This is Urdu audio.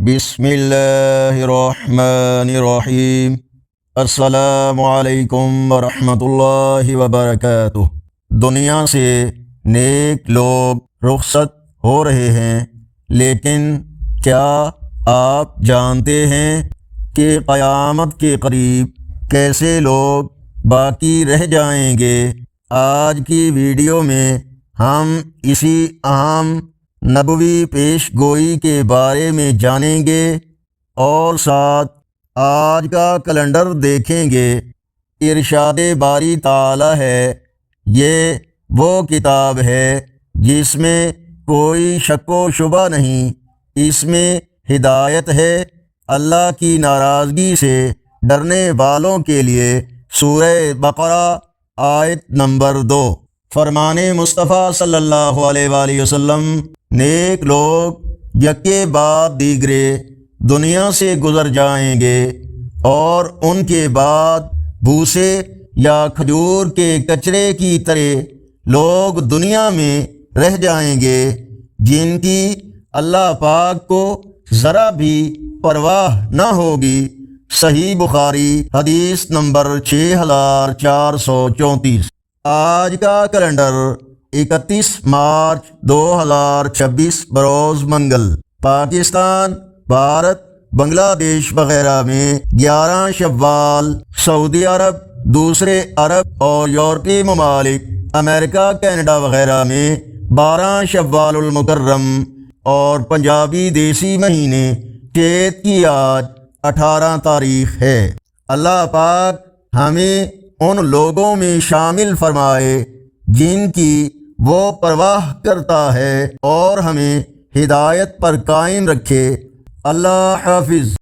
بسم اللہ الرحمن الرحیم۔ السلام علیکم ورحمۃ اللہ وبرکاتہ۔ دنیا سے نیک لوگ رخصت ہو رہے ہیں، لیکن کیا آپ جانتے ہیں کہ قیامت کے قریب کیسے لوگ باقی رہ جائیں گے؟ آج کی ویڈیو میں ہم اسی اہم نبوی پیش گوئی کے بارے میں جانیں گے اور ساتھ آج کا کیلنڈر دیکھیں گے۔ ارشاد باری تعالی ہے، یہ وہ کتاب ہے جس میں کوئی شک و شبہ نہیں، اس میں ہدایت ہے اللہ کی ناراضگی سے ڈرنے والوں کے لیے۔ سورہ بقرہ آیت نمبر 2۔ فرمان مصطفیٰ صلی اللہ علیہ وآلہ وسلم، نیک لوگ یکے بعد دیگرے دنیا سے گزر جائیں گے اور ان کے بعد بھوسے یا کھجور کے کچرے کی طرح لوگ دنیا میں رہ جائیں گے جن کی اللہ پاک کو ذرا بھی پرواہ نہ ہوگی۔ صحیح بخاری حدیث نمبر 6434۔ آج کا کیلنڈر 31 مارچ 2026 بروز منگل۔ پاکستان، بھارت، بنگلہ دیش وغیرہ میں 11 شوال، سعودی عرب، دوسرے عرب اور یورپی ممالک، امریکہ، کینیڈا وغیرہ میں 12 شوال المکرم اور پنجابی دیسی مہینے چیت کی آج 18 تاریخ ہے۔ اللہ پاک ہمیں ان لوگوں میں شامل فرمائے جن کی وہ پرواہ کرتا ہے اور ہمیں ہدایت پر قائم رکھے۔ اللہ حافظ۔